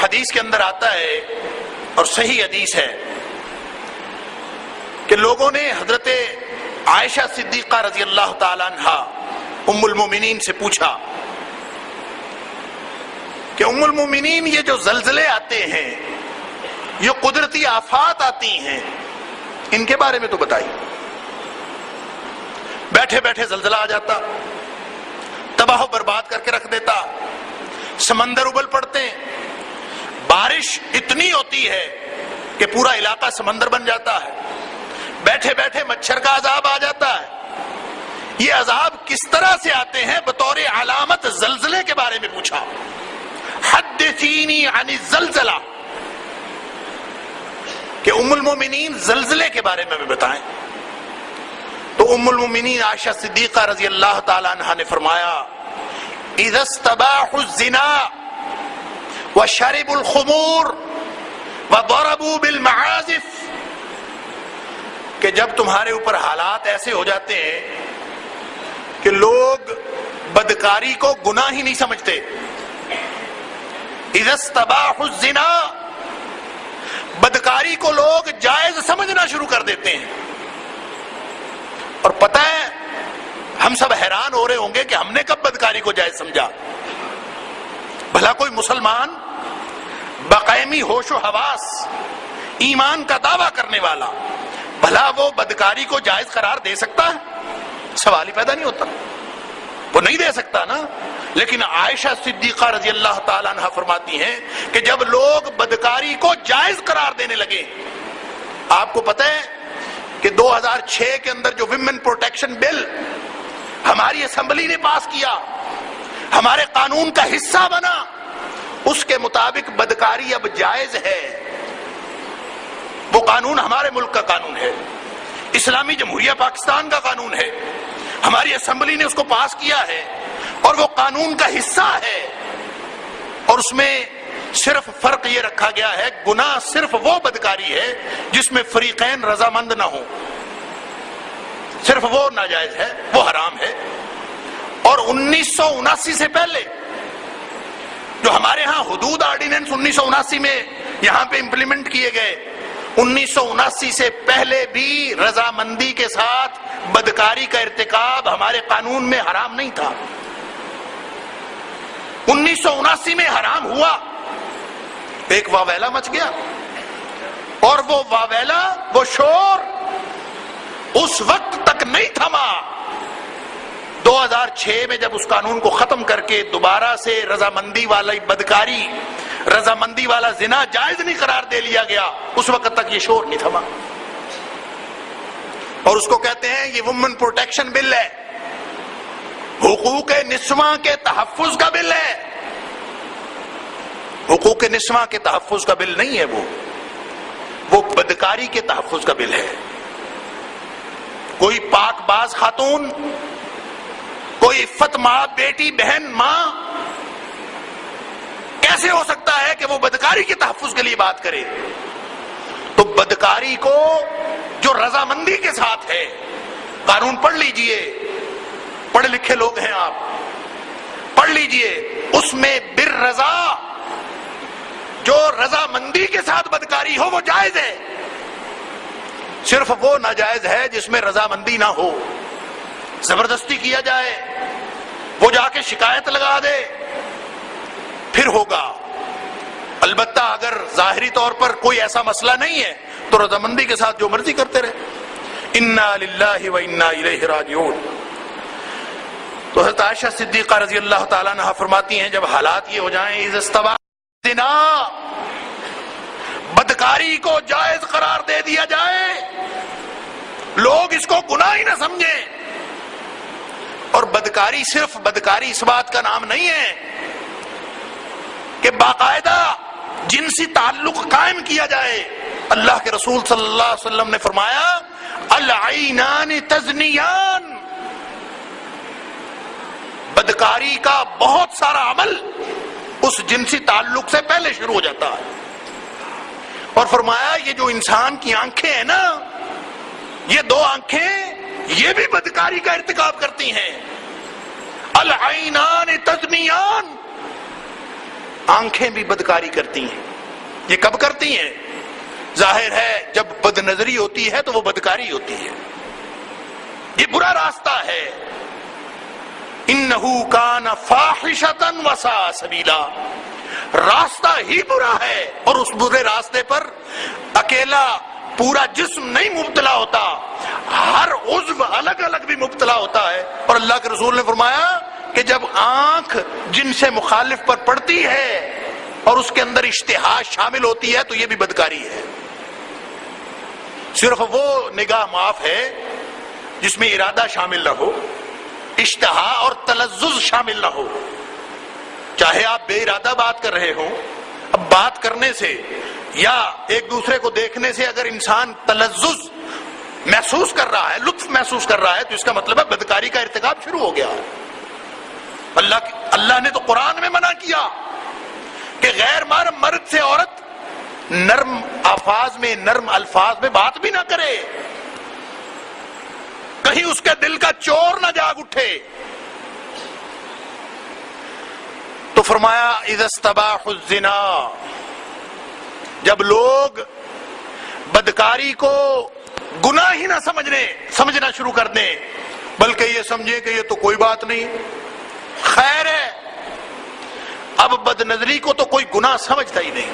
حدیث کے اندر آتا ہے اور صحیح حدیث ہے کہ لوگوں نے حضرت عائشہ صدیقہ رضی اللہ تعالی عنہا ام المومنین سے پوچھا کہ ام المومنین یہ جو زلزلے آتے ہیں، یہ قدرتی آفات آتی ہیں، ان کے بارے میں تو بتائیے۔ بیٹھے بیٹھے زلزلہ آ جاتا، تباہ و برباد کر کے رکھ دیتا، سمندر ابل پڑتے ہیں، بارش اتنی ہوتی ہے کہ پورا علاقہ سمندر بن جاتا ہے، بیٹھے بیٹھے مچھر کا عذاب آ جاتا ہے۔ یہ عذاب کس طرح سے آتے ہیں؟ بطور علامت زلزلے کے بارے میں پوچھا، حدثینی عن الزلزلہ، کہ ام المومنین زلزلے کے بارے میں بتائیں۔ تو ام المومنین عائشہ صدیقہ رضی اللہ تعالی عنہا نے فرمایا، اذا استباحوا الزنا وشربوا الخمور وضربوا بالمعازف، کہ جب تمہارے اوپر حالات ایسے ہو جاتے ہیں کہ لوگ بدکاری کو گناہ ہی نہیں سمجھتے، اذا استباحوا الزنا، بدکاری کو لوگ جائز سمجھنا شروع کر دیتے ہیں۔ اور پتہ ہے ہم سب حیران ہو رہے ہوں گے کہ ہم نے کب بدکاری کو جائز سمجھا؟ بھلا کوئی مسلمان بقائمی ہوش و حواس، ایمان کا دعویٰ کرنے والا، بھلا وہ بدکاری کو جائز قرار دے سکتا ہے؟ سوال ہی پیدا نہیں ہوتا، وہ نہیں دے سکتا نا۔ لیکن عائشہ صدیقہ رضی اللہ تعالی عنہ فرماتی ہیں کہ جب لوگ بدکاری کو جائز قرار دینے لگے، آپ کو پتہ ہے کہ 2006 کے اندر جو ویمن پروٹیکشن بل ہماری اسمبلی نے پاس کیا، ہمارے قانون کا حصہ بنا، اس کے مطابق بدکاری اب جائز ہے۔ وہ قانون ہمارے ملک کا قانون ہے، اسلامی جمہوریہ پاکستان کا قانون ہے، ہماری اسمبلی نے اس کو پاس کیا ہے اور وہ قانون کا حصہ ہے۔ اور اس میں صرف فرق یہ رکھا گیا ہے، گناہ صرف وہ بدکاری ہے جس میں فریقین رضامند نہ ہوں، صرف وہ ناجائز ہے، وہ حرام ہے۔ اور 1979 سے پہلے جو ہمارے ہاں حدود آرڈیننس 1979 میں یہاں پہ امپلیمنٹ کیے گئے، 1979 سے پہلے بھی رضامندی کے ساتھ بدکاری کا ارتکاب ہمارے قانون میں حرام نہیں تھا۔ 1979 میں حرام ہوا، ایک واویلا مچ گیا، اور وہ واویلا، وہ شور اس وقت تک نہیں تھما۔ 2006 میں جب اس قانون کو ختم کر کے دوبارہ سے رضامندی والی بدکاری، رضامندی والا زنا جائز نہیں قرار دے لیا گیا، اس وقت تک یہ شور نہیں تھما۔ اور اس کو کہتے ہیں یہ وومن پروٹیکشن بل ہے، حقوق نسواں کے تحفظ کا بل ہے۔ حقوق نسواں کے تحفظ کا بل نہیں ہے، وہ بدکاری کے تحفظ کا بل ہے۔ کوئی پاک باز خاتون، کوئی عفت ماں، بیٹی، بہن، ماں، کیسے ہو سکتا ہے کہ وہ بدکاری کے تحفظ کے لیے بات کرے؟ تو بدکاری کو جو رضامندی کے ساتھ ہے، قانون پڑھ لیجئے، پڑھے لکھے لوگ ہیں آپ، پڑھ لیجئے، اس میں بالرضا، جو رضامندی کے ساتھ بدکاری ہو وہ جائز ہے، صرف وہ ناجائز ہے جس میں رضامندی نہ ہو، زبردستی کیا جائے، وہ جا کے شکایت لگا دے، پھر ہوگا۔ البتہ اگر ظاہری طور پر کوئی ایسا مسئلہ نہیں ہے تو رضامندی کے ساتھ جو مرضی کرتے رہے۔ انا للہ و انا الیہ راجعون۔ تو حضرت عائشہ صدیقہ رضی اللہ تعالیٰ عنہ فرماتی ہیں جب حالات یہ ہو جائیں، اذا استباح الزنا، بدکاری کو جائز قرار دے دیا جائے، لوگ اس کو گناہ ہی نہ سمجھیں۔ اور بدکاری صرف بدکاری اس بات کا نام نہیں ہے کہ باقاعدہ جنسی تعلق قائم کیا جائے۔ اللہ کے رسول صلی اللہ علیہ وسلم نے فرمایا العینان تزنیان، بدکاری کا بہت سارا عمل اس جنسی تعلق سے پہلے شروع ہو جاتا ہے۔ اور فرمایا یہ جو انسان کی آنکھیں ہیں نا، یہ دو آنکھیں یہ بھی بدکاری کا ارتکاب کرتی ہیں۔ العینان تزنیان، آنکھیں بھی بدکاری کرتی ہیں. یہ کب کرتی ہیں؟ ظاہر ہے جب بد نظری ہوتی ہے تو وہ بدکاری ہوتی ہے. یہ برا راستہ ہے. انہو کان فاحشۃ وساء سبیلا، راستہ ہی برا ہے، اور اس برے راستے پر اکیلا پورا جسم نہیں مبتلا ہوتا، ہر عضو الگ الگ بھی مبتلا ہوتا ہے. اور اللہ کے رسول نے فرمایا کہ جب آنکھ جن سے مخالف پر پڑتی ہے اور اس کے اندر اشتہا شامل ہوتی ہے تو یہ بھی بدکاری ہے. صرف وہ نگاہ معاف ہے جس میں ارادہ شامل نہ ہو، اشتہا اور تلذذ شامل نہ ہو. چاہے آپ بے ارادہ بات کر رہے ہوں، اب بات کرنے سے یا ایک دوسرے کو دیکھنے سے اگر انسان تلذذ محسوس کر رہا ہے، لطف محسوس کر رہا ہے، تو اس کا مطلب ہے بدکاری کا ارتکاب شروع ہو گیا. اللہ نے تو قرآن میں منع کیا کہ غیر محرم مرد سے عورت نرم الفاظ میں بات بھی نہ کرے، کہیں اس کے دل کا چور نہ جاگ اٹھے. تو فرمایا اذا استباحوا الزنا، جب لوگ بدکاری کو گناہ ہی نہ سمجھنا شروع کر دیں، بلکہ یہ سمجھیں کہ یہ تو کوئی بات نہیں، خیر ہے. اب بد نظری کو تو کوئی گناہ سمجھتا ہی نہیں.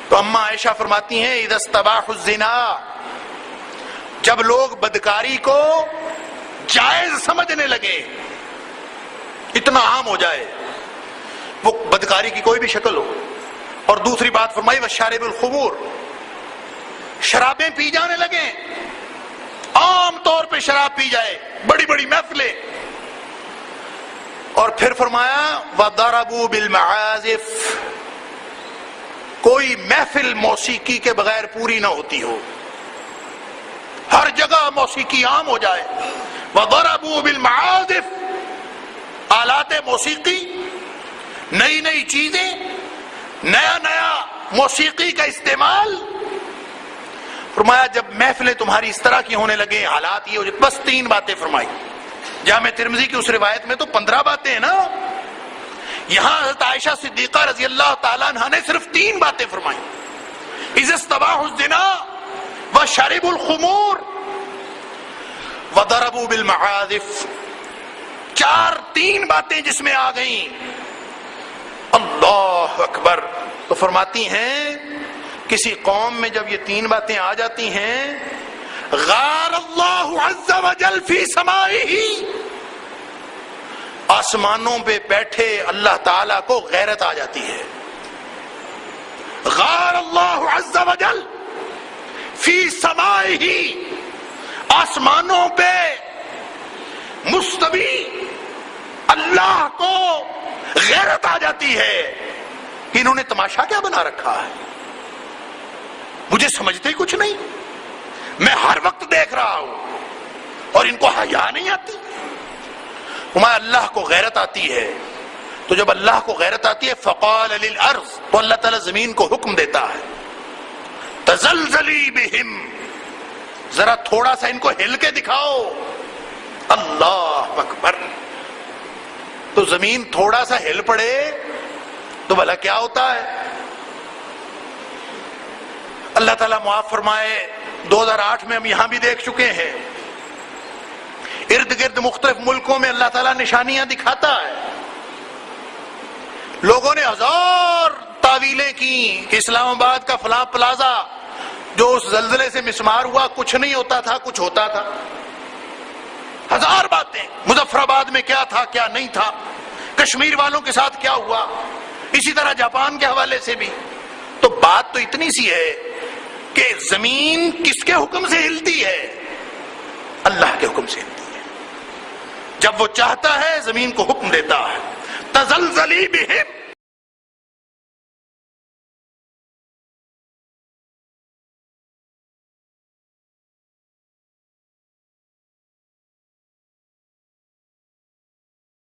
تو اماں عائشہ فرماتی ہیں اذا استباحوا الزنا، جب لوگ بدکاری کو جائز سمجھنے لگے، اتنا عام ہو جائے وہ بدکاری کی کوئی بھی شکل ہو. اور دوسری بات فرمائی وشارب الخمور، شرابیں پی جانے لگیں، عام طور پہ شراب پی جائے، بڑی بڑی محفلیں. اور پھر فرمایا وَضَرَبُوا بِالْمَعَازِفِ، کوئی محفل موسیقی کے بغیر پوری نہ ہوتی ہو، ہر جگہ موسیقی عام ہو جائے. وَضَرَبُوا بِالْمَعَازِفِ، آلات موسیقی، نئی نئی چیزیں، نیا موسیقی کا استعمال. فرمایا جب محفلیں تمہاری اس طرح کی ہونے لگے، حالات یہ ہو جائے. بس 3 باتیں فرمائی. جامع ترمذی کی اس روایت میں تو 15 باتیں ہیں نا، یہاں حضرت عائشہ صدیقہ رضی اللہ تعالیٰ عنہ نے صرف 3 باتیں فرمائی. اذا استباحوا الزنا وشربوا الخمور وضربوا بالمعازف. 3 باتیں جس میں آ گئیں، اللہ اکبر. تو فرماتی ہیں کسی قوم میں جب یہ 3 باتیں آ جاتی ہیں، غار اللہ عز وجل فی سمائہ، آسمانوں پہ بیٹھے اللہ تعالیٰ کو غیرت آ جاتی ہے. غار اللہ عز وجل فی سمائہ، آسمانوں پہ مستوی اللہ کو غیرت آ جاتی ہے کہ انہوں نے تماشا کیا بنا رکھا ہے، مجھے سمجھتے ہی کچھ نہیں، میں ہر وقت دیکھ رہا ہوں اور ان کو حیا نہیں آتی. ہمارے اللہ کو غیرت آتی ہے. تو جب اللہ کو غیرت آتی ہے فقال للارض، تو اللہ تعالیٰ زمین کو حکم دیتا ہے تزلزلی بہم، ذرا تھوڑا سا ان کو ہل کے دکھاؤ. اللہ اکبر. تو زمین تھوڑا سا ہل پڑے تو بھلا کیا ہوتا ہے. اللہ تعالیٰ معاف فرمائے، 2008 میں ہم یہاں بھی دیکھ چکے ہیں، ارد گرد مختلف ملکوں میں اللہ تعالیٰ نشانیاں دکھاتا ہے. لوگوں نے 1000 تعویلیں کی کہ اسلام آباد کا فلاں پلازا جو اس زلزلے سے مسمار ہوا کچھ نہیں ہوتا تھا، کچھ ہوتا تھا. 1000 باتیں، مظفر آباد میں کیا تھا کیا نہیں تھا، کشمیر والوں کے ساتھ کیا ہوا، اسی طرح جاپان کے حوالے سے بھی. تو بات تو اتنی سی ہے کہ زمین کس کے حکم سے ہلتی ہے؟ اللہ کے حکم سے ہلتی ہے. جب وہ چاہتا ہے زمین کو حکم دیتا ہے تزلزلی بہم،